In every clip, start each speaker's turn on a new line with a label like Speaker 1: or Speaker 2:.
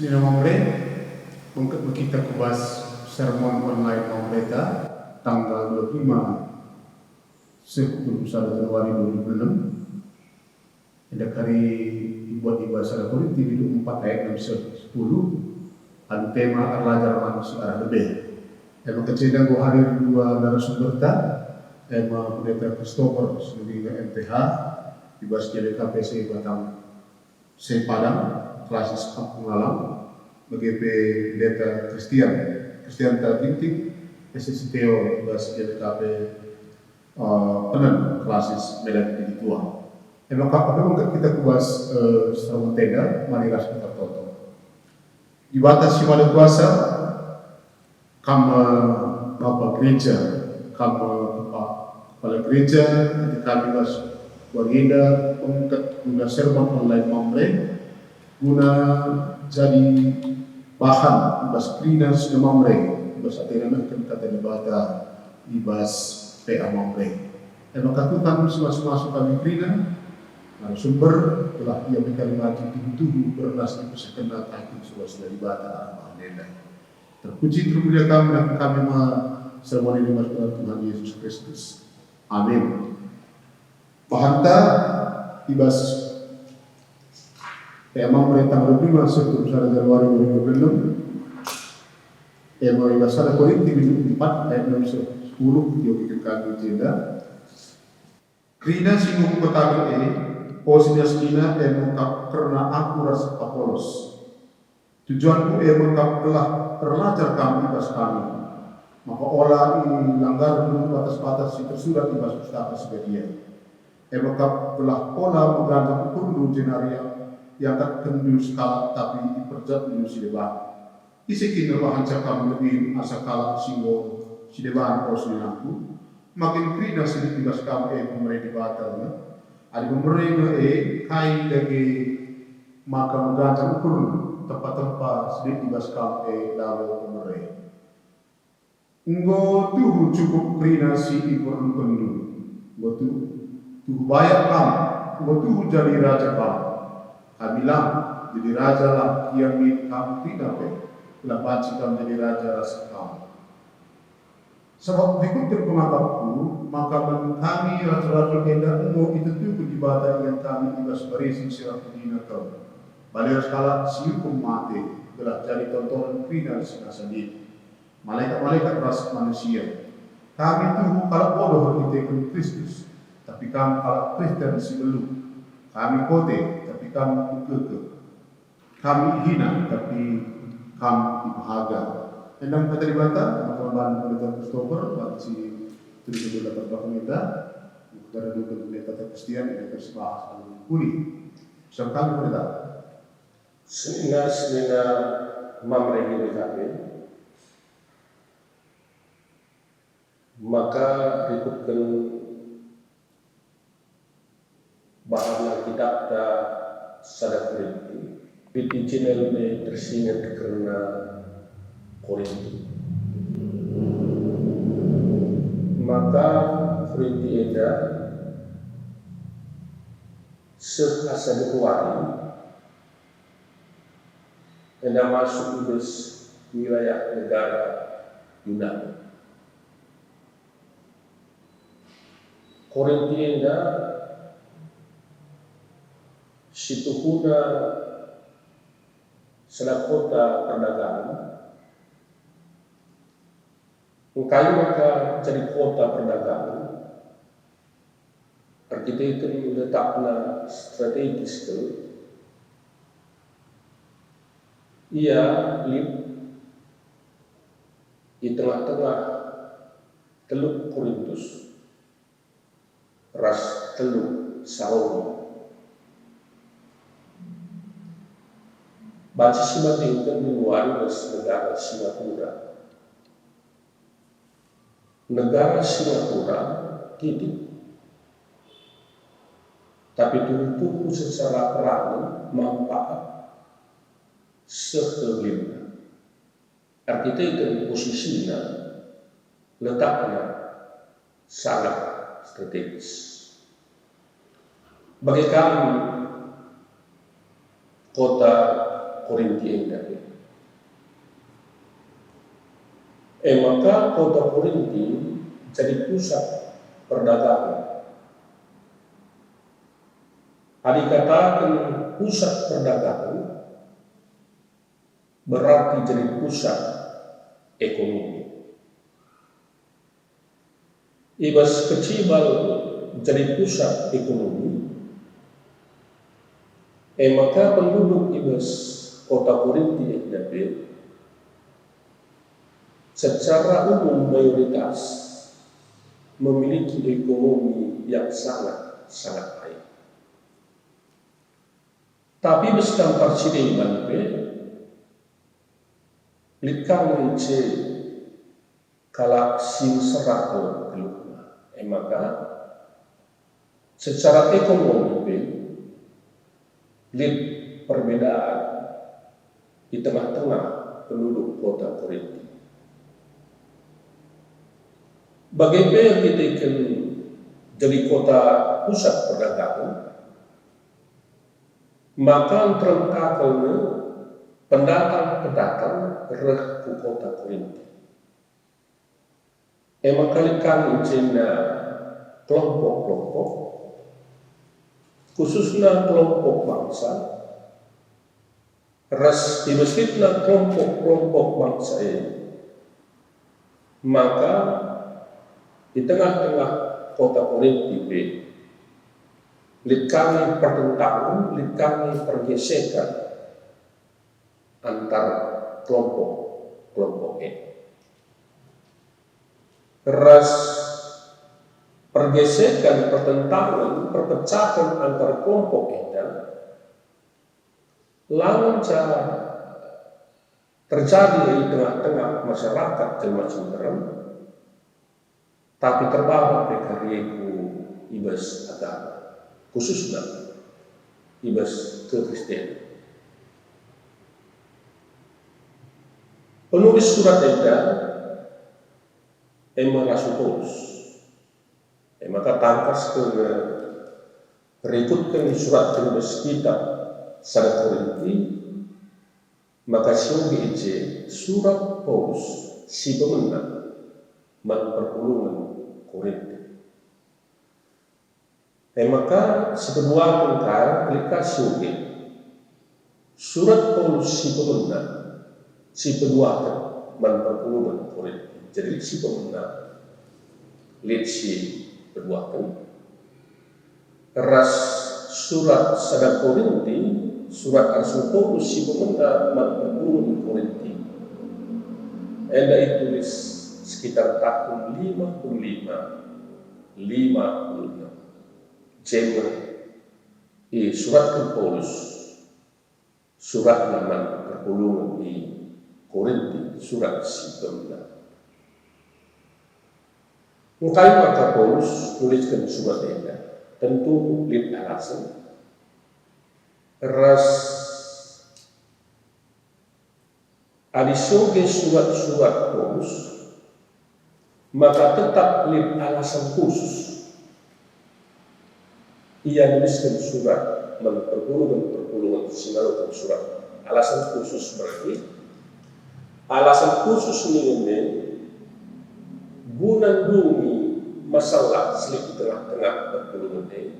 Speaker 1: Sini Mamre, mungkin kita kubas sermon online Mamreta tanggal 25 Januari 2006. Ada kali dibuat di bahasa Korintus 4 ayat 6-10. Ada tema Arlajar manusia arah lebih. Emang kecilnya gua hadir dua narasumber ta, emang pendeta Christopher sebagai MPH di bahasa KPC Batang Sepadang, klasis kampung alam, BGP pendeta Christian Talginting, SSTO di bahasa KP Penen, klasis Medan Tinggi Tua. Emang apa kita kuas secara tenda, mari ras kita toto. Di batas si malu kuasa, kama Bapak Gereja, kama Kepala Gereja, nanti kami was warinda untuk guna sermon online Mamre, guna jadi bahan bas klinas Mamre, bas atenan kata debata di bas PA Mamre. Emang katukan masuk kami klina. Sumber telah ia berkalimat tubuh bernas di sekena kaki suas dari bata armah terpuji termulia kami dan kami sermon ini berkat Tuhan Yesus Kristus. Amin. Bahanta ibas tema merentang lebih masuk ke Januari 2006. Tema ibas ada Korintus 4 ayat 10 dia bikin kami jeda. Krina singgung kota ini posisinya Sina mengungkap karena aku ras Apolos. Tujuanku mengungkap telah terlajar kami bas kami. Maka olah ini langgar dulu batas-batas si tersurat di bas pustaka sebagian. Mengungkap telah olah menggantang ukur jenaria yang tak kendu skala tapi diperjat dulu si debat. Isikin rebahan cakap lebih asa kalah singgo si debat posisinya makin krida sedikit bas kami pemerintah batalnya. Ada pemerintah kai lagi maka menggantang ukur tempat-tempat sedikit baskam lalu pemerintah. Ngo tuh cukup krina si iburun pendu, ngo tuh bayar kam, ngo tuh jadi raja kam. Kabilang jadi raja lah yang ini kamu tidak lah baca kamu jadi raja rasa kamu. Sebab dikutip pengakapku, maka kami ratu-ratu hendak itu tuh di badan yang kami ibas berisi sirah pudina kau. Balik skala siukum mati telah jadi tontonan krinan sendiri. Malaikat-malaikat ras manusia. Kami tuh kalau bodoh kita ikut Kristus, tapi kami kalau Kristen si belum. Kami kote, tapi kami keke. Kami hina, tapi kami bahagia. Endang kata dibantah, teman-teman pendeta Christopher, waktu si tulis dapat belakang kita, dari dulu pendeta Christian yang tersebut kuli. Serta pendeta.
Speaker 2: Sehingga Mamre ini kami, maka ikutkan bahan kitab da sadak Korintus. Di channel ini tersingat karena Korintus. Maka Korintus itu sekasa dikeluarin dan masuk ke wilayah negara Yunani. Korintus itu situhuna salah kota perdagangan. Kalau maka jadi kota perdagangan, arsitektur letaknya strategis ke, ia di tengah-tengah Teluk Korintus, ras Teluk Saudi. Baca simatingkan di luar negara Singapura. Negara Singapura titik, tapi tubuh secara perang manfaat sekelilingnya. Arsitektur posisinya letaknya sangat strategis. Bagi kami kota Korinti endah. Maka kota Korinti jadi pusat perdagangan. Dikatakan pusat perdagangan berarti jadi pusat ekonomi. Ibas kecibal jadi pusat ekonomi. Maka penduduk ibas kota Korinti endah secara umum mayoritas memiliki ekonomi yang sangat baik. Tapi beskan parcide banpe likang ce kalak sin serako kelukna. Maka secara ekonomi lit perbedaan di tengah-tengah penduduk kota Korinti. Bagaimana kita jadi kota pusat perdagangan, maka terengkakalnya pendatang-pendatang reh ke kota Korinti. Maka kami cina kelompok-kelompok, khususnya kelompok bangsa, ras di masjidna kelompok-kelompok bangsa ini, maka di tengah-tengah kota Korinti kami pertentangan, kami pergesekan antar kelompok ini. Ras pergesekan, pertentangan, perpecahan antar kelompok ini lawan cara terjadi di tengah-tengah masyarakat Jemaat tapi terbawa PKRI ibas agama, khususnya ibas kekristenan. Penulis surat Eda Rasul Paulus, maka tangkas ke berikutkan surat penulis kitab Sada Korinti, maka siogi surat Paulus si pemenang perpuluhan Korinti. Maka sekedua tengkar aplikasi surat Paulus si pemenang si kedua perpuluhan Korinti. Jadi si pemenang lihat si kedua ras surat Sada Korinti, surat Rasul Paulus si pemenang perpuluhan Korinti. Enda ditulis sekitar tahun 56. Surat ke Paulus, surat nama perpuluhan di Korinti, surat si-9. Mengkaji maka Paulus tuliskan surat ini, tentu lid alasan ras adisoge surat-surat Paulus, maka tetap lid alasan khusus ia menuliskan surat perpuluhan sinalokan surat. Alasan khusus berarti alasan khusus ini guna dumi masalah selip di tengah-tengah perpuluhan ini.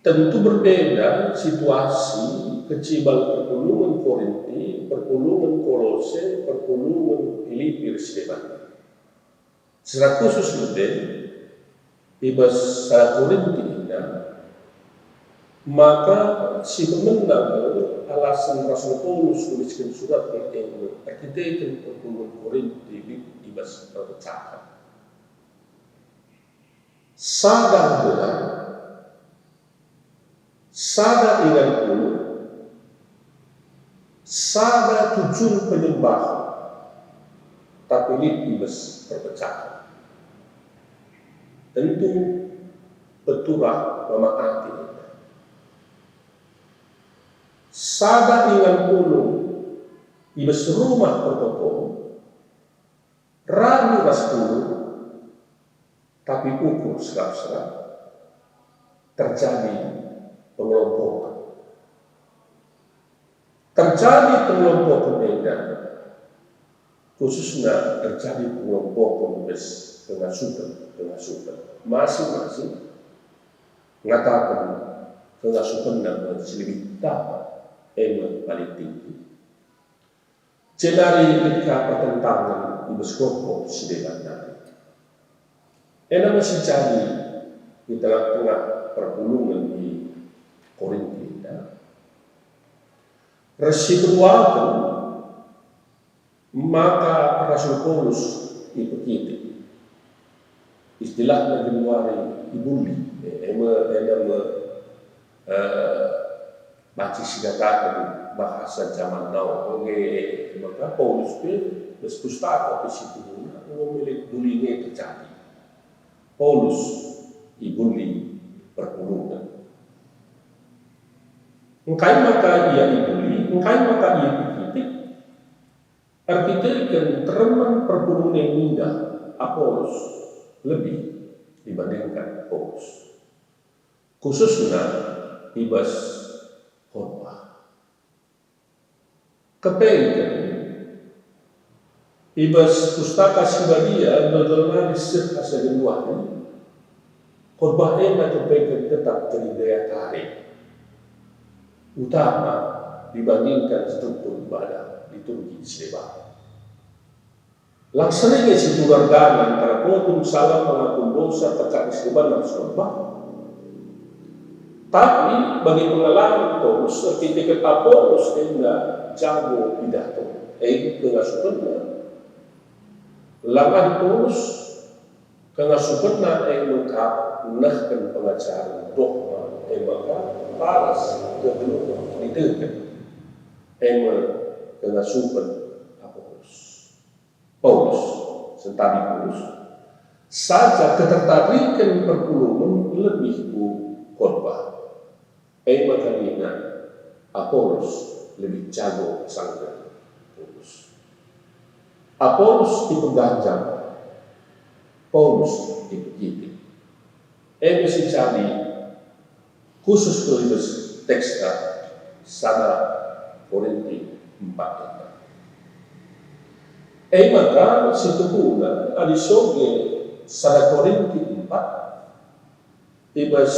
Speaker 2: Tentu berbeda situasi kecibal perpuluhan Korinti, perpuluhan Kolose, perpuluhan Filipi, Sleman. Secara khusus lebih ibas Sada Korinti ini, maka si pemenang alasan Rasul Paulus menuliskan surat ini artikel perpuluhan Korinti ibas perpecahan. Sada benar, sada ingat puluh, sada tujuan penyembahan, tapi ini ibas perpecahan. Tentu peturah memaati. Sada ingat puluh, ibas rumah protokol, ragu ras puluh, tapi ukur serap-serap terjadi pengelompokan. terjadi pengelompokan edan, khususnya terjadi pengelompokan pengasuhan masing-masing mengatakan pengasuhan dan lebih dapat paling tinggi. Cenari ketika pertentangan di berskopok sedebat nanti. Masih jadi di tengah-tengah perpulungan di Korinti. Resituakan maka Rasul Paulus ipekiti istilah Januari ibuli baca sigatakan bahasa zaman now maka Paulus pustaka situ memilih bulinya terjadi Paulus ibuli perpulungan engkai maka ia ibuli engkai maka ia begitu artinya tereman perpulungan indah Apollos lebih dibandingkan Paulus khususnya ibas khotbah kepengen ibas pustaka sibadia bagaimana disir hasil luar khotbah enak kepengen tetap jadi daya tarik utama dibandingkan struktur ibadah liturgi Islam. Laksananya situ garganan antara potong salah pengakuan dosa tekak Islam dan khotbah. Tapi bagi pengalaman Paulus, ketika Apollos tidak jago pidato, pengasuhannya. Langkah Paulus pengasuhannya lengkap menahkan pengacara dogma maka paras kedua ditekan pengasuhan Apollos. Paulus sentadi Paulus saja ketertarikan perpulungan lebih khotbah. Makanya Apollos lebih jago sangka Paulus. Apollos dipeganjang, Paulus dipegiti. Mesti cari khusus tulis teks sada Korinti 4. Maka situ pula adisoge sada Korinti 4 ibas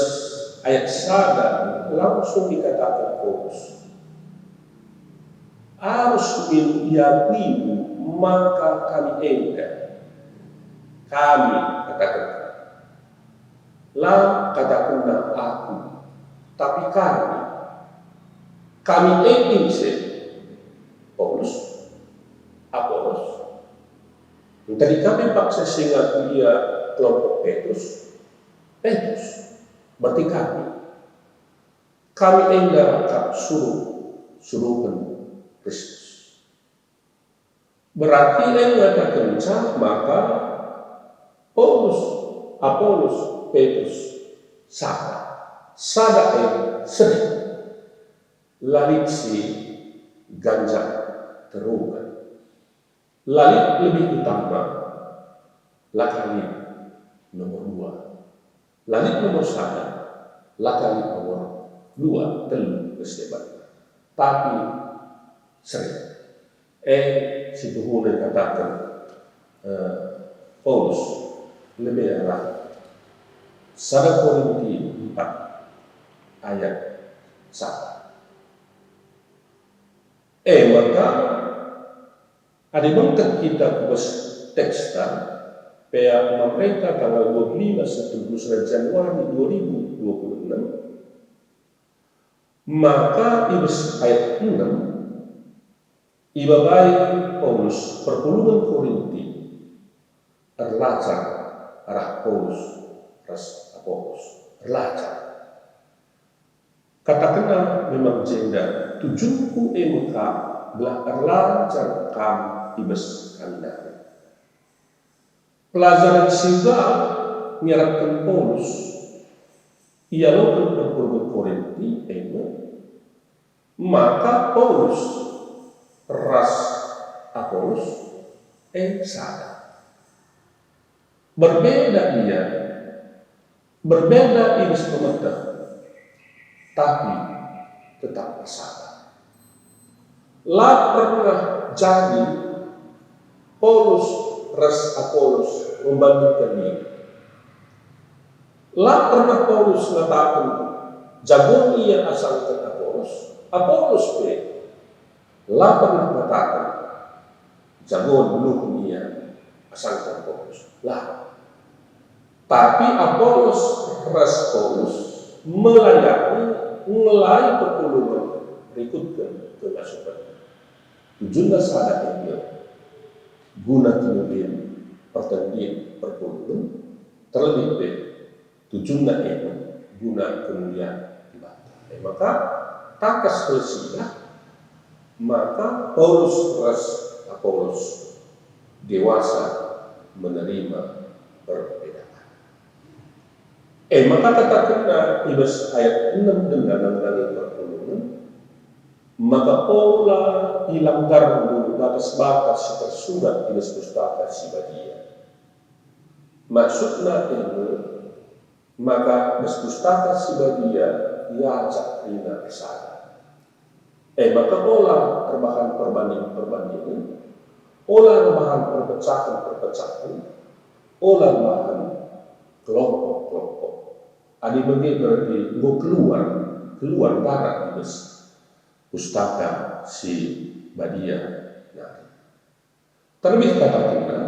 Speaker 2: ayat sada langsung dikatakan Paulus harus meyakini maka kami katakan lah katakanlah aku tapi kami ingin Paulus Apollos tadi kami paksa sehingga dia kelompok Petrus berarti kami enggak suruhkan Kristus. Berarti enggak kencang maka Apollos, Petrus, sada sering lalit si ganja terukan. Lalit lebih utama lakali nomor 2. Lalit nomor 1 lakali nomor 2 telu kesebat. Tapi sering situ boleh katakan Paulus lebih arah 1 Korinti 4 ayat 1. Maka ada mengkat kita bos teksta pihak pemerintah tanggal 25 Januari 2026 maka ibas ayat 6 ibabai Paulus perpulungan Korinti erlacar arah Paulus ras Apollos erlacar katakanlah memang jenda tujuhku muka belah erlacar kam ibas kandang pelajaran siga nyerapkan Paulus ia lakukan perpulungan Korinti maka Paulus ras Apollos sadar berbeda ibis pemerintah tapi tetap sadar lah pernah jadi Paulus ras Apolos membandingkan diri. Lah pernah Paulus mengatakan jagon ia asalkan Apolos, Apolos be. Lah pernah mengatakan jagon belum ia asalkan Paulus. Lah, tapi Apolos ras Paulus melayani mulai perpuluhan berikutkan ke masukan. Tujuannya sadar ini guna kemudian pertandingan perpuluhan terlebih baik tujuannya ini guna kemudian ibadah. Maka takas selesai, maka Paulus ras Apolos dewasa menerima perbedaan. Maka katakanlah ibas ayat 6 dengan dari perpuluhan, maka pola hilang garbu batas-batas tersurat di pustaka si badia. Maksudnya ini, maka pustaka si badia diajak rina kesana. Maka pola terbahan perbandingan, pola terbahan perpecahan, pola terbahan kelompok-kelompok. Adi bagi berarti mau keluar barat di pustaka si badia. Nah, terlebih katakannya,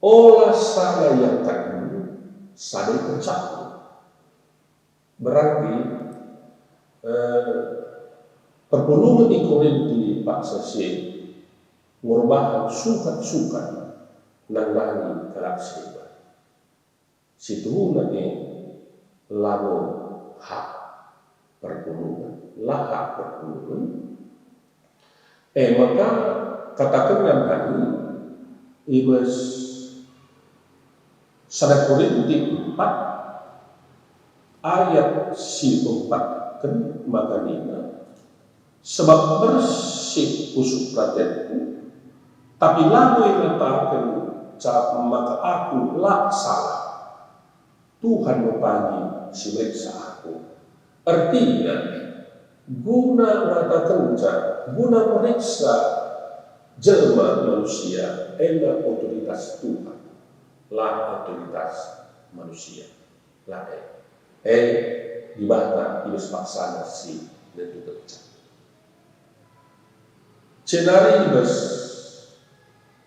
Speaker 2: olah sana yang tadi sadai pecah. Berarti perpuluhan di Korinti paksa si ngurbahan sukat-sukat nangani kalak seba. Situ nanti lalu hak perpuluhan, hak perpuluhan. Maka katakan yang tadi ibas sada Korinti 4 ayat si 4 kan maka nina sebab bersih usuk perhatianku, tapi lalu yang mengatakan maka aku lah salah. Tuhan membagi si meriksa aku. Artinya guna mengatakan guna meriksa jelma manusia adalah otoritas Tuhan, lah otoritas manusia, lah dibata ibas paksana si dan kerja. Cenari ibas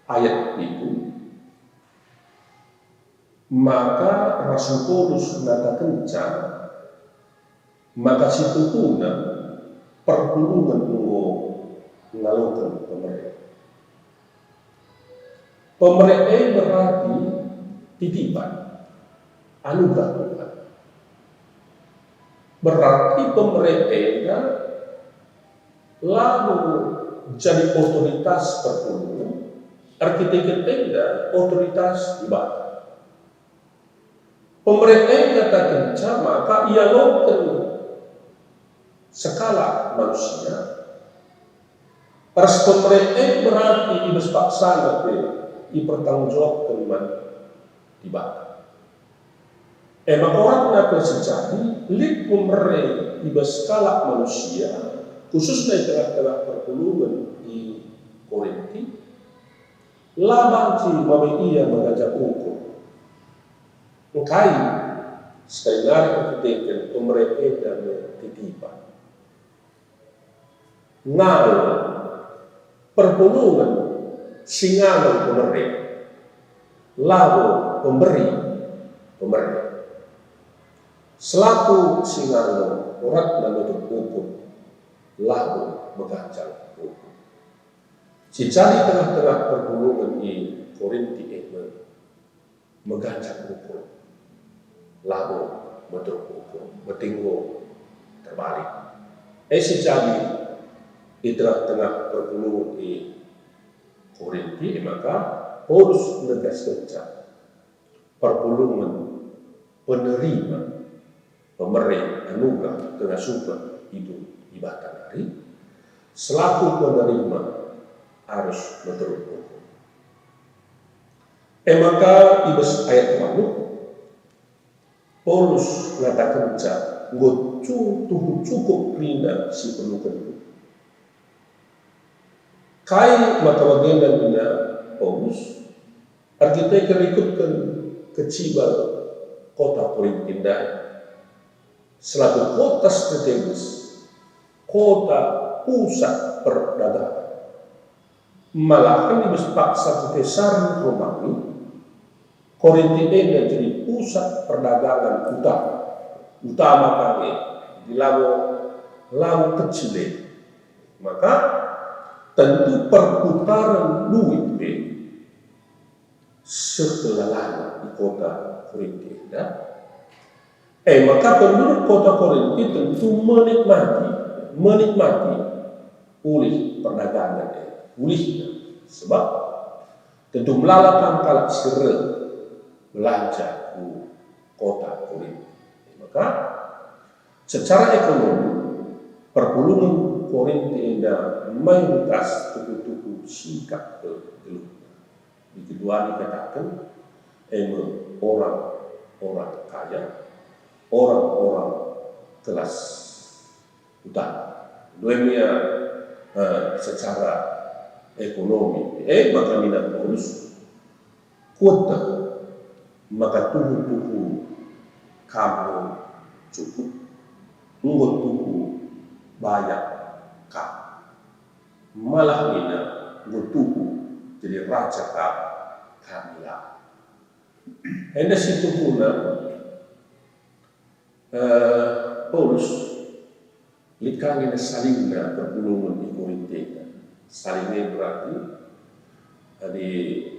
Speaker 2: ayat itu, maka Rasul Paulus mengatakan maka situ tuna perpuluhan mengalukan pemerintah. Pemerintah berarti titipan, anugerah Tuhan. Berarti pemerintah lalu jadi otoritas perpuluhan, arsitekturnya otoritas ibadah. Pemerintah katakan maka ia lakukan skala manusia. Pers pemerintah berarti ibas paksana dipertanggungjawabkan ibadah. Maka orang mengaku sejati lik pemerintah ibas skala manusia khususnya di tengah-tengah perpuluhan di Korinti labanci mami ia mengajak hukum. Engkai sekali lagi ketika pemerintah dan titipan ngal perpuluhan singalan pemerintah lalu pemberi selaku singalan orang menuntut hukum lalu mengajar hukum. Si cari tengah-tengah perpuluhan di Korinti itu mengajar hukum lalu menurut hukum bertinggu terbalik. Si cari di tengah-tengah perpuluhan di Korinti maka Paulus menegaskan perpuluhan penerima pemerintah anugerah tengah suka itu ibadah hari selaku penerima harus menurut hukum. Maka ibas ayat lalu Paulus mengatakan tuh cukup rina si perlukan itu. Kai maka bagenda bina Paulus, arkitek ikutkan kecibar kota Korinti selaku kota strategis, kota pusat perdagangan. Malahan di paksa Kesaran Romawi, Korinti ini jadi pusat perdagangan utama kami di laut kecil. Maka tentu perputaran duit sekelalan di kota Korinti. Maka penduduk kota Korinti tentu menikmati pulih perdagangan pulihnya, sebab tentu melalakan kalak sere belanja ke kota Korinti. Maka secara ekonomi perpuluhan Korinti mayoritas tuku-tuku sikap ke gelupnya. Di kedua dikatakan orang kaya, orang-orang kelas utama. Dunia secara ekonomi, maka minat Paulus kuota, maka tubuh kamu cukup, tubuh banyak kamu, malah minat tubuh jadi raja kami lah. Hendak situ pula Paulus likangin salingnya perpuluhan di Korinti. Salingnya berarti di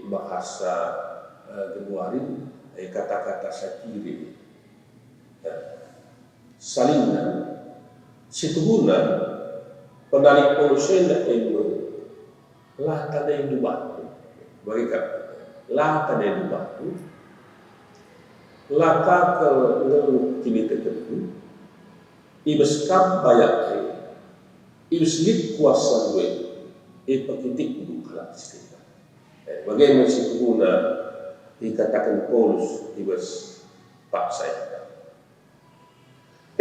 Speaker 2: bahasa Genuarin kata-kata satiri. Salingnya situ guna pendali Paulus itu lah tanda yang dibatu. Bagaimana? Lah tanda yang dibatu. Laka ke ngeluh kini tertentu. Ibas kam bayak ibas lit kuasa gue pakitik dulu kalak istilah. Bagaimana si guna dikatakan Paulus ibas paksa.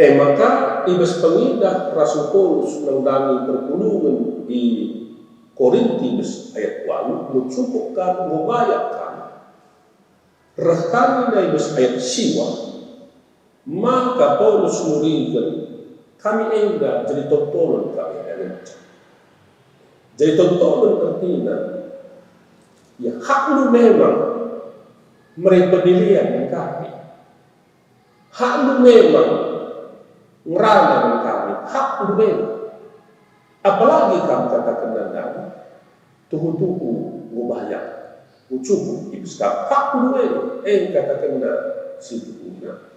Speaker 2: Maka ibas pengidah Rasul Paulus mendangi perpuluhan di Korinti ayat 8 mencukupkan membayarkan rekan dari ayat siwa, maka Paulus murikan kami enggak jadi tontonan kami dengan jadi tontonan artinya ya hak lu memang mereka pilihan kami, hak lu memang ngerana kami, hak lu memang apalagi kami katakan dan tuhu-tuhu ngubayar cukup ibskap hak lu katakan si tuhunya.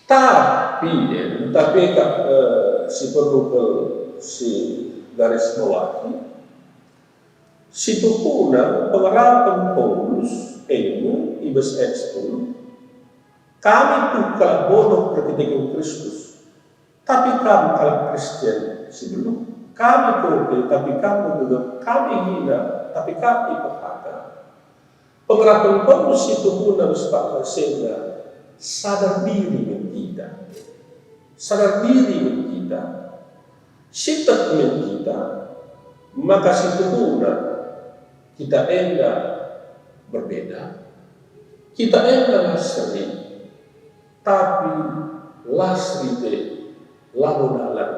Speaker 2: Tapi si perlu si garis bawahi si tuhuna pengarapan Paulus ilmu ibas ekspon kami tuh kalau bodoh ketika Kristus tapi kami kalau Kristen sebelum kami boleh tapi kami juga kami hina tapi kami berharga. Pengarapan Paulus itu guna sepakat sehingga sadar diri kita, sadar diri kita, sitat kita, maka situ guna kita enggak berbeda, kita enggak lasri, tapi lasri te lalu dalam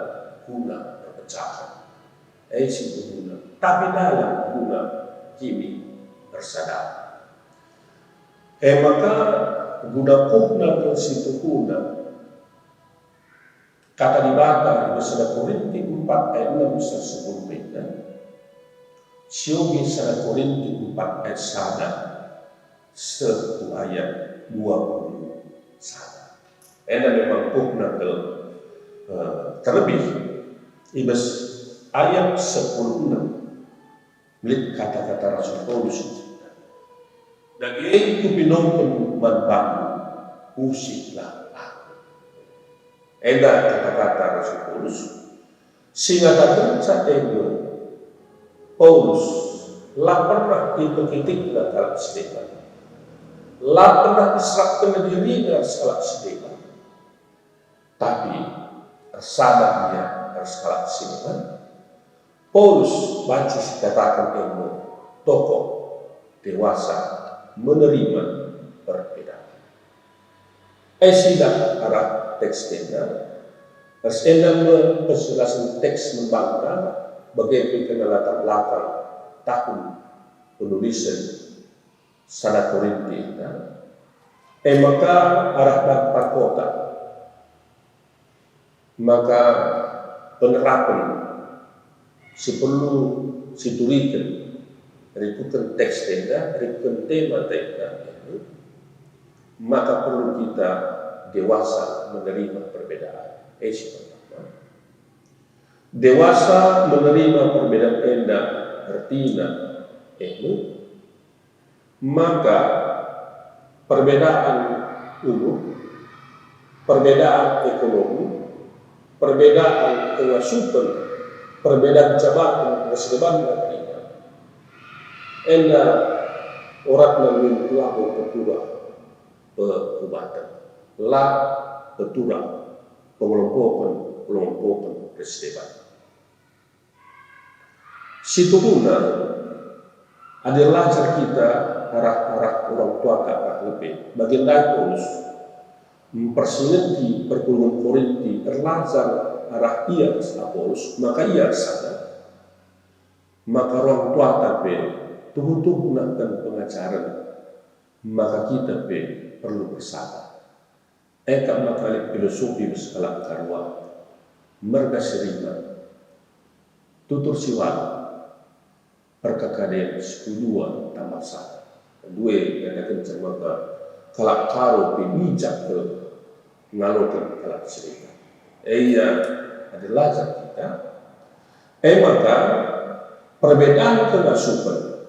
Speaker 2: guna perpecahan, situ guna, tapi dalam guna kini bersadar. Maka guna kuhna ke situ guna kata dibata di Besar Korinti 4 ayat 6 10 beda Siogi Besar Korinti 4 ayat 1 ayat 20 dan memang kuhna ke terlebih ibas ayat 10 milik kata-kata Rasul Paulus dan itu binongkan manfaat usiklah aku. Eda kata-kata Rasul Paulus sehingga kata saat itu Paulus lah pernah dipekitik dan kalak sedekan, lah pernah diserahkan diri dan kalak sedekan, tapi sadar dia harus kalak sedekan. Paulus Bancis katakan ilmu tokoh dewasa menerima perbedaan. Sila arah teks tenda, tersenam penjelasan teks membantah bagaimana latar belakang tahun penulisan Sada Korinti. Maka arah daftar kota, maka penerapan perlu situlikan rikutan teks tenda, rikutan tema tenda ini, maka perlu kita dewasa menerima perbedaan. Pertama, dewasa menerima perbedaan tenda artinya ini, maka perbedaan umur, perbedaan ekonomi, perbedaan pengasuhan, perbedaan jabatan kesedeban negerinya, enda orang memin lagu petura perubatan, lah petura pengelompokan kesedeban. Situguna adalah ajar kita arah orang tua kakak lebih bagian Paulus mempersiliti pergulungan Korinti terlazar arah ia Apollos, maka ia sana, maka orang tua tapi tuh gunakan pengajaran, maka kita perlu bersabar. Eka makalik filosofi berskala karwa, merga serima, tutur siwal, perkakadean sepuluhan tambah satu. Dua yang akan cermaka kalak karo pemijak ke ngalorkan kalak cerita. Ia adalah ajar kita. Maka perbedaan pengasuhan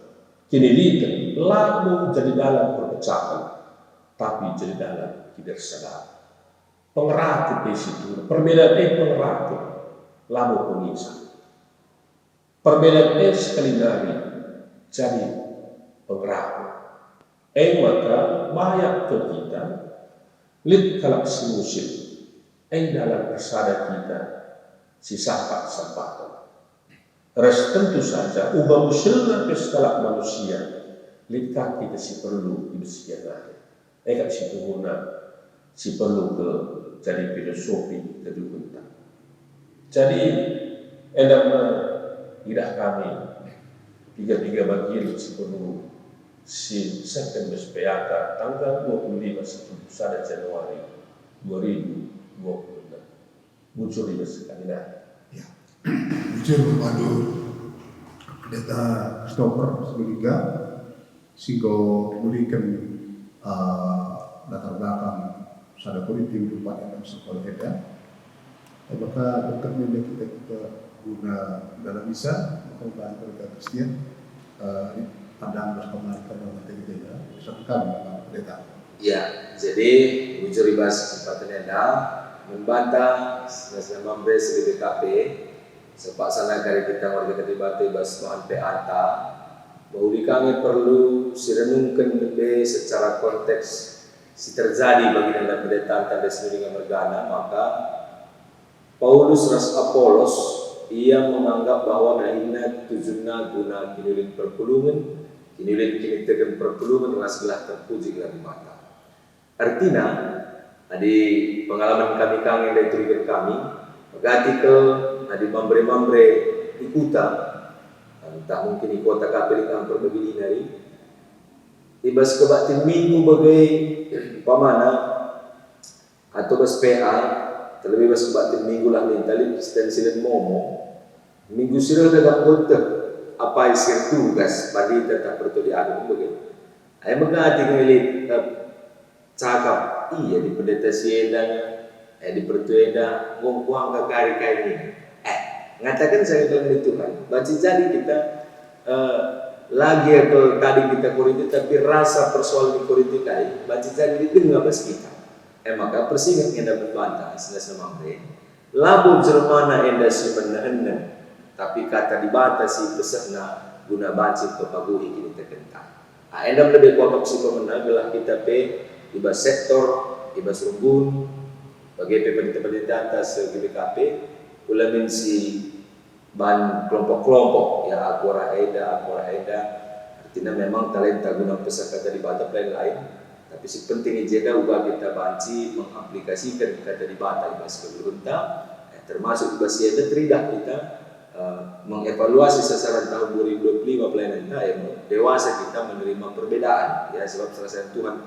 Speaker 2: kini lalu jadi dalam perpecahan, tapi jadi dalam kebersamaan. Pengerat di situ, perbedaan pengerat, lalu pengisah. Perbedaan sekali lagi jadi pengerat. Maka banyak ke kita lid kalak simusil dalam persada kita si sahabat-sahabatan. Res tentu saja ubah musilna ke skala manusia lid kita si perlu dibesikan lagi. Kat si pengguna si perlu ke jadi filosofi kedua. Jadi endama tidak kami tiga bagian si perlu si September September tanggal 25 Januari 2026 muncul di sekali
Speaker 1: ya. Muncul memadu pendeta Christopher Sebiliga sehingga memberikan latar belakang Sada Korinti tempat yang sekolah Eda. Maka dokter kita guna dalam misa maka mereka Kristen pandang berkomentar dengan kita satu kali pendeta.
Speaker 3: Ya, jadi bujur ribas kesempatan Eda membantah selama memberi BKP sepak sana kali kita warga ketibatu bas bahan PATA bahwa kami perlu sirenungkan lebih secara konteks si terjadi bagi dalam pendeta tanda sendiri dengan mergana. Maka Paulus ras Apollos ia menganggap bahwa nahina tujuannya guna kinulin perpulungan kini tekan perpulungan ras gelah terpuji gelah di mata. Artinya di pengalaman kami yang dari kami artikel di mambre ikuta entah mungkin di kota kapel kantor begini dari ibas kebatin minggu bagai pamana atau bas PA terlebih bas kebatin minggu lah nintali stensilen momo minggu sirah dalam kota apa isir tugas pada tetap bertulian begitu. Ayah mengerti ngelit cakap iya di pendeta siedanya di pertueda ngomong ke kari ini ngatakan saya dalam itu kan baca jadi kita lagi ke tadi kita Korinti tapi rasa persoalan di Korinti tadi baca jadi itu nggak bas kita maka persingat yang dapat bantah selesai mamre labu Jermana enda si benar tapi kata dibatasi peserna guna banci kepaguhi kini terkental enda lebih kuat si pemenang adalah kita ibas sektor, ibas rumbun, bagi pendeta atas GBKP, ulamin si ban kelompok-kelompok ya Aquara Eda artinya memang talenta guna pesakata di bata lain-lain, tapi si penting ijeda ubah kita banci mengaplikasikan kata di bata ibas keberunta termasuk ibas ida teridah kita mengevaluasi sasaran tahun 2025 pelayanan kita yang dewasa kita menerima perbedaan ya sebab sasaran Tuhan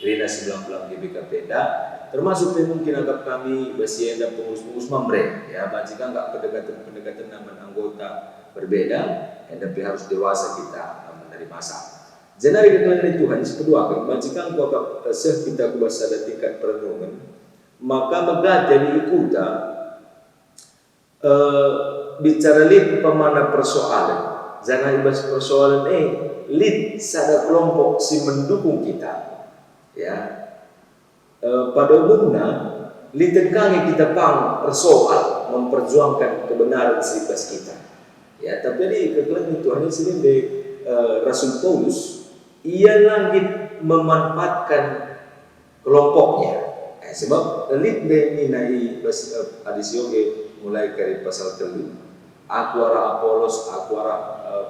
Speaker 3: Rina 90 GBK Peda termasuk mungkin anggap kami basienda pengurus-pengurus mambre ya jika enggak pendekatan nama anggota berbeda tapi harus dewasa kita menerima sah. Jenari ketelangan Tuhan kedua kan jika engkau kita kuasa ada tingkat perenungan maka jadi ikuta bicara lid pemana persoalan jangan ibas persoalan lid sada kelompok si mendukung kita ya pada umumnya lid kami kita pang persoal memperjuangkan kebenaran sifat kita ya tapi di ketelangan Tuhan ini sendiri Rasul Paulus ia langit memanfaatkan kelompoknya sebab lid nai adisioge mulai dari pasal 3 aku arah Apolos, aku arah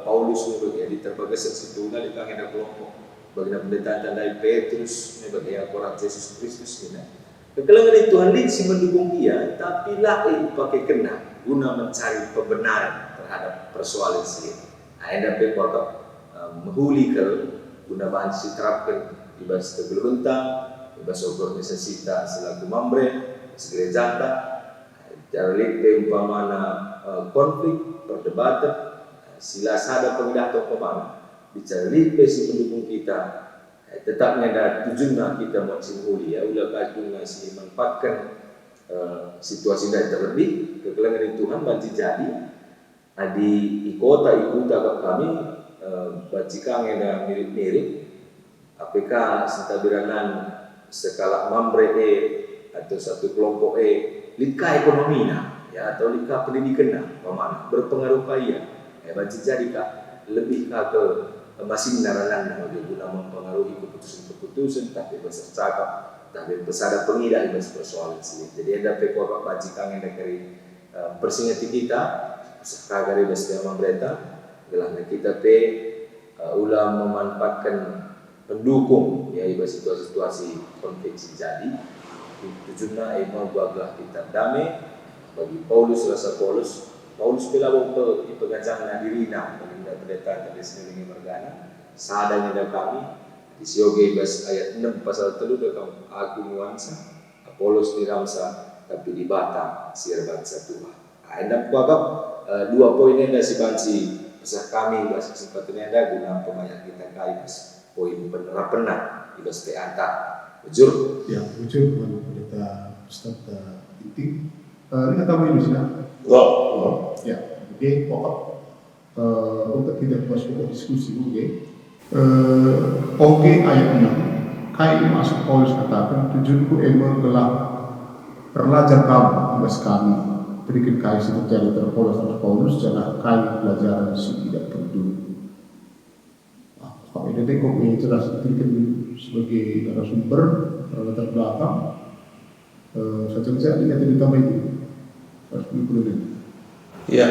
Speaker 3: Paulus ya di terbagai situ di kangena kelompok bagian pendeta tandai Petrus bagi aku arah Yesus Kristus ini kekelangan Tuhan lid si mendukung dia tapi pakai kena guna mencari kebenaran terhadap persoalan sendiri ada pekor menghuli ke guna bahan si terapkan ibas keberunta ibas organisasi kita selaku mambre segereja Jarlik umpamana konflik, perdebatan, sila sada pengidato pemana. Bicara lipe si pendukung kita, tetapnya ada tujuan kita mau simuli ya. Ulah kajung ngasih manfaatkan situasi dan terlebih kekelangan Tuhan banci jadi. Di ikota kami bacikang ada mirip-mirip. APK sentabiranan skala mambre atau satu kelompok lika ekonominya ya atau lika pendidikan pemana berpengaruh kaya banci jadi kak lebih ke masih naranan guna mempengaruhi keputusan tapi besar cakap tapi besar pengidah ibas persoalan sini jadi ada pekor banci kangen dari persingati kita sekagari besar memberita gelangnya kita ulah memanfaatkan pendukung ya ibas situasi konflik jadi tujuannya emang bagah kita damai bagi Paulus rasa Paulus pelawang ke pengajangan dirina mengenai pendeta dari sendiri mergana sadanya dan kami di sioge bas ayat 6 pasal 3 dalam aku nuansa Apolos diramsa tapi di bata sir bangsa Tuhan hendak kuagap dua poin yang si banci besar kami bas kesempatan ada guna pemayak kita kais poin penerapan ibas teata Bujur?
Speaker 1: Ya, bujur kepada pendeta peserta inti. Ini kata ini sih, ya. Oke, pokok untuk tidak masuk diskusi, oke ayat 6. Kayak masuk Paulus katakan tujuanku emang telah belajar kamu, tugas kami. Berikan kayak situ terjadi terpolos oleh Paulus jangan kayak pelajaran si tidak perlu. Kalau ini kok ini jelas diberikan sebagai narasumber latar belakang saja ingat ditambah itu harus dipelajari.
Speaker 2: Ya,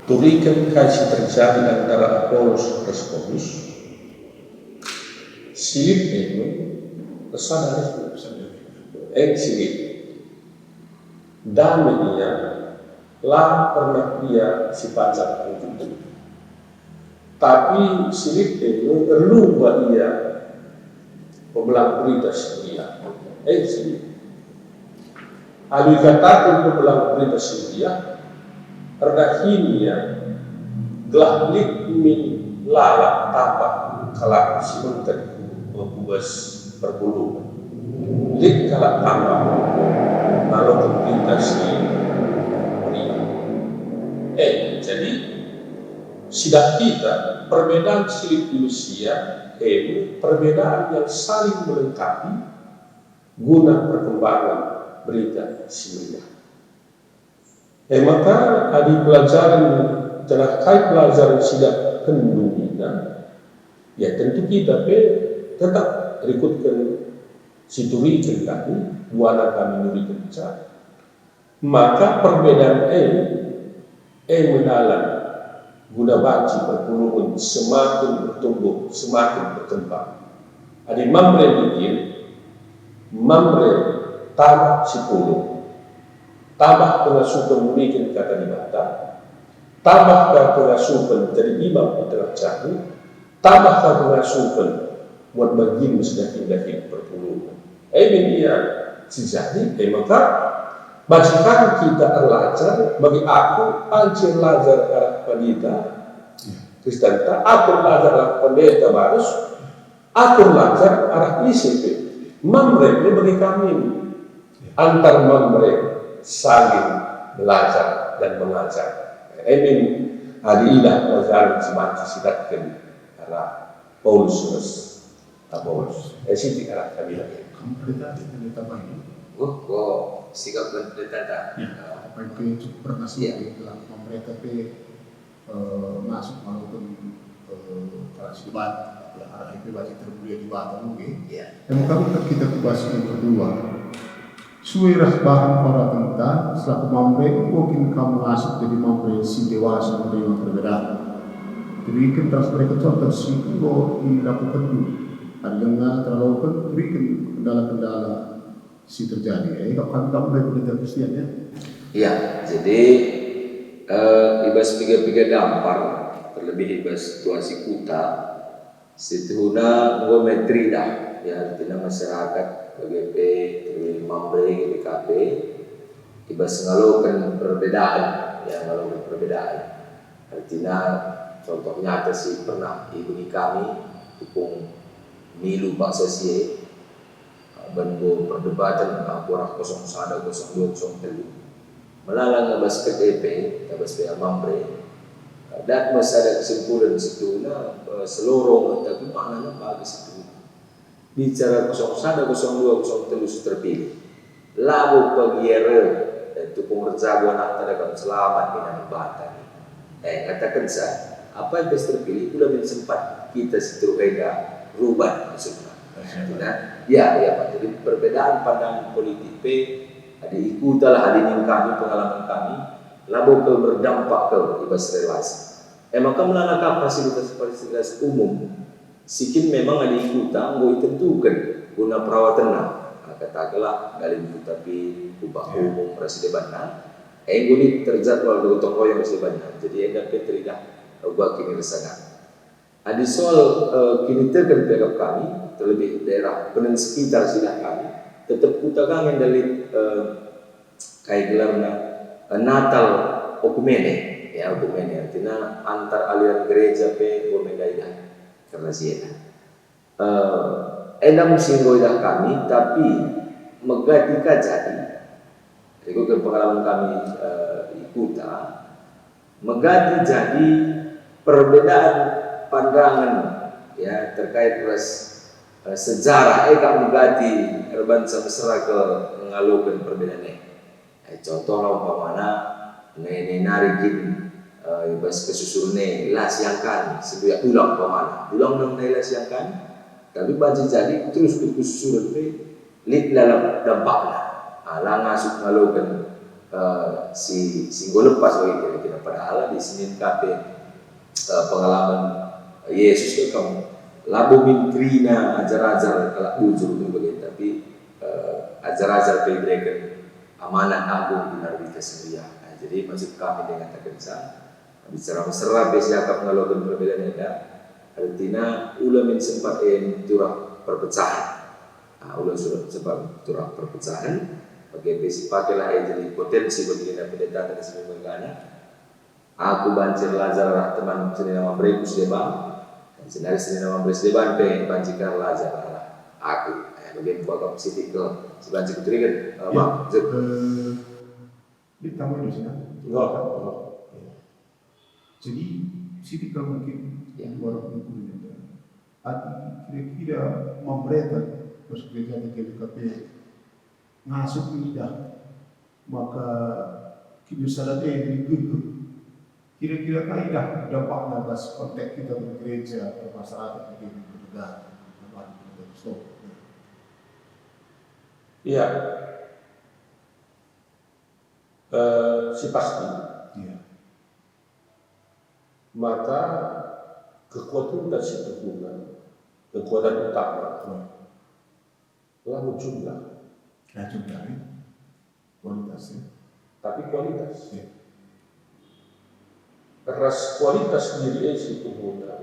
Speaker 2: turikan kasih terjadi antara Apolos dan Paulus. Silip itu kesadaran silip damainya lah pernah dia si pajak itu. Tapi silip itu perlu buat dia pembelang berita Syria. Silip. Alwi katakan pembelang berita Syria karena hinia gelah min lala tapak kalak si menteri membuat perpuluhan. Lik kalak tapak kalau berita Syria. Jadi sidak kita perbedaan silip di Rusia perbedaan yang saling melengkapi guna perkembangan berita Syria. Maka ada pelajaran telah kait pelajaran sidak kendunginan ya tentu kita tetap ikutkan situri kami buana kami nuri kerja maka perbedaan mendalam guna baci perpuluhan semakin bertumbuh, semakin berkembang. Ada mamre bikin, mamre tambah 10, tambah pengasuhan bikin kata di mata, tambah pengasuhan dari imam adalah cahu, tambah pengasuhan buat bagian sedikit-sedikit perpuluhan. Dia sejati, maka majikan kita belajar bagi aku ancir belajar arah pendeta Kristen, aku belajar arah pendeta barus, aku belajar arah ICP. Mamre ini bagi kami antar mamre saling belajar dan mengajar. Adilah pelajaran semacam sidatkan arah Paulus. Siti arah kami lagi.
Speaker 1: Kamu pendeta baik.
Speaker 3: Kok sikap pendeta tak?
Speaker 1: Apa itu cukup pernah sih dalam mereka masuk walaupun kelas debat arah itu baca terbuka di Batam mungkin. Dan kami kita bahas yang kedua. Suirah bahan para tentang selaku mamre mungkin kamu masuk jadi mamre si dewasa menerima perbedaan. Jadi kita mereka contoh sih kalau dilakukan dulu. Ada yang terlalu kan berikan kendala-kendala si terjadi. Kalau kamu dari pendeta Kristian ya?
Speaker 3: Iya, jadi ibas piga-piga dampar, terlebih ibas situasi kuta, situna geometri dah, ya artinya masyarakat BGP, mamre, GPKP, ibas ngalokan perbedaan, ya ngalokan perbedaan. Artinya contoh nyata sih pernah ibu kami dukung milu Pak Sosie, bengo perdebatan kurang 01, 02, 03 melalang ngebas KTP, ngebas PA Mamre dan masih ada kesimpulan di situ seluruh tapi maknanya bagus itu bicara 01, 02, 03 terpilih lalu bagi itu pengerja anak tanda selamat dengan batan katakan saya apa yang terpilih itu lebih sempat kita situ rubah maksudnya. Ya Pak. Jadi perbedaan pandangan politik ada ikutalah hadirin kami, pengalaman kami, lalu berdampak ke ibas relasi. Maka melalui fasilitas umum, sikin memang ada ikutan, mau ditentukan guna perawatan katakanlah dalam tapi kubah umum rasidebanan, ini terjadwal gotong royong rasidebanan. Jadi ada tidak ubah kini resana. Ada soal kini terkait kami, terlebih daerah penen sekitar sini kami, tetap utagang yang dari kayak gelarnya Natal Okumene, ya Okumene artinya antar aliran gereja pe Okumene karena siapa. Endam singgoidah kami, tapi megatika jadi, itu pengalaman kami ikuta, megati jadi perbedaan pandangan ya terkait sejarah kami ganti bangsa besar ke mengalukan perbedaan contoh umpamana nene narikin ibas kesusurne lasiangkan sebuah ulang umpamana ulang nang lasiangkan tapi banci jadi terus kesusuran lit dalam dampaknya ala ngasuk ngalukan si lepas bagi kita padahal di Senin KP pengalaman Yesus itu kamu labu mintrina ajar-ajar kalau bujur itu begitu tapi ajar-ajar berikan amanat agung di Narbita Seria. Jadi maksud kami dengan terkenal bicara mesra besiakap ngalogan perbedaan ada artinya ulamin sempat turah perpecahan. Ulah sudah sempat turah perpecahan bagi besi pakailah jadi potensi bagi pendeta dan sebagainya. Aku banjir lazar teman sini nama Brekus Deban. Dari sini nama Brekus Deban pengen banjirkan lazar aku. Bagian buat positif ke sebanci kutrikan.
Speaker 1: Ditambah di sini. Jadi Siti kalau mungkin luar biasa. Kira-kira memberita bekerja di GPKP masuk tidak maka kebiasaan ini gugur. Kira-kira kaidah dampaknya atas konteks kita bergereja, bermasyarakat, bernegara,
Speaker 2: Iya, si pasti.
Speaker 1: Iya.
Speaker 2: maka kekuatan itu guna, kekuatan utama lalu jumlah,
Speaker 1: kualitasnya.
Speaker 2: tapi kualitas.
Speaker 1: Ya.
Speaker 2: Ras kualitas diri itu guna.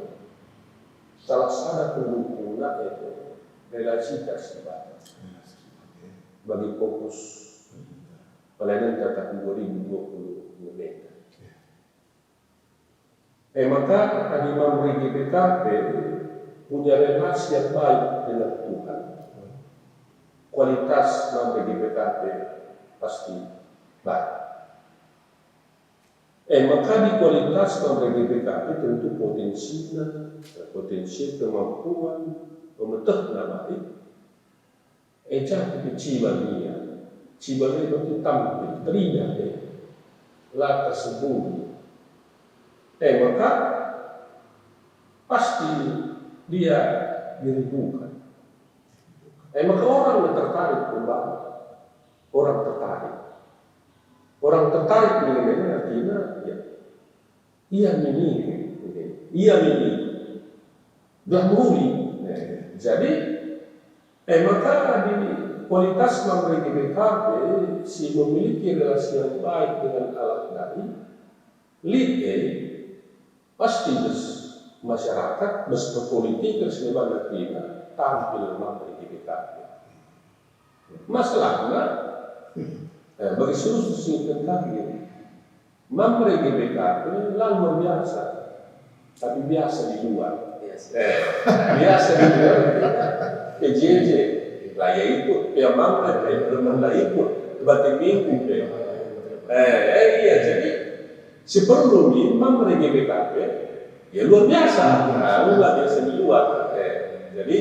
Speaker 2: Salah satu guna itu relasi kesempatan bagi fokus pelayanan data 2020 menit. Maka Imam GPKP punya relasi yang baik dengan Tuhan. Kualitas Imam GPKP pasti baik. Maka di kualitas Imam GPKP tentu potensi kemampuan pemetah baik. Jadi cibania itu tampil, terlihat, lah tersembunyi. Maka pasti dia dirindukan. Maka orang yang tertarik kembali, orang tertarik dengan artinya ya, ia ini, dah muli. Jadi maka di kualitas memberi GPKP si memiliki relasi yang baik dengan alat dari pasti masyarakat berpolitik keseluruhan negara tampil memberi GPKP. Masalahnya bagi seluruh singkat kami memberi GPKP luar biasa, tapi biasa di luar. Biasa di luar. PJJ lah ya ikut, ya mangga belum lah ikut, batik minggu iya jadi sebelum memberi GPKP ya luar biasa, luar biasa di luar. Jadi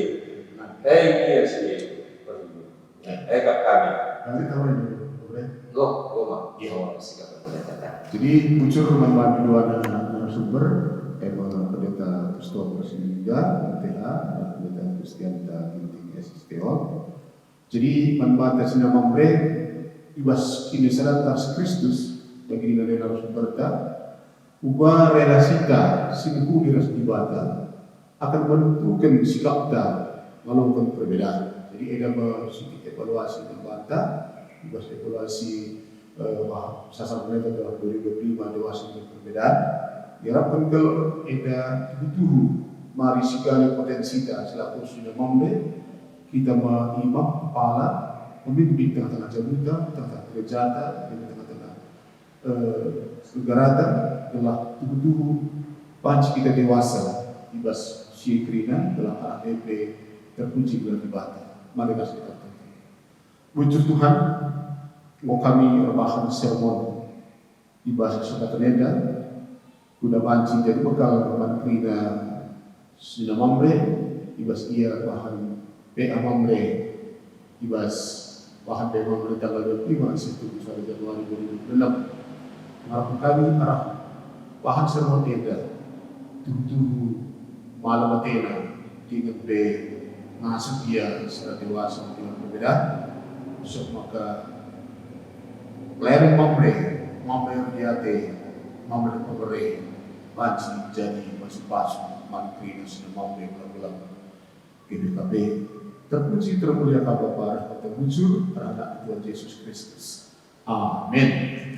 Speaker 2: iya sih kak kami.
Speaker 1: Nanti tahu ini, boleh?
Speaker 3: Goma.
Speaker 1: Jadi unsur manfaat dua narasumber, Pendeta Kristo Persidiga, MTH, dan Pendeta Kristianta Inting SSTO. Jadi manfaat dari membre ibas kini tas Kristus bagi nilai narasumber ta, ubah relasi ta singku diras dibata akan menentukan sikap ta melakukan perbedaan. Jadi ada sedikit evaluasi membata, ibas evaluasi sasar mereka dalam 2025 dewasa dengan perbedaan. Diharapkan kalau ada tubuh mari segala potensi kita selaku sudah membre kita imam kepala pemimpin tengah-tengah jabuta, tengah-tengah gerejata, di tengah-tengah negara adalah tubuh panci kita dewasa ibas syikrina dalam ADP terpuji bulan ibadah. Mari kita wujud Tuhan mau kami rebahan sermon ibas Sukateneda kuda banci jadi bekal mantrina sina mamre ibas ia bahan PA mamre ibas bahan PA mamre tanggal 25 Januari 2026. Harapan kami arah bahan sermon eda tubuh malam atena dengan B masuk dia secara dewasa dengan berbeda so maka pelayanan mamre diate mamre pemberi banci jadi masuk pasu mantri sudah mau berulang GPKP terpuji termulia Bapa kata muncul anak Tuhan Yesus Kristus. Amin.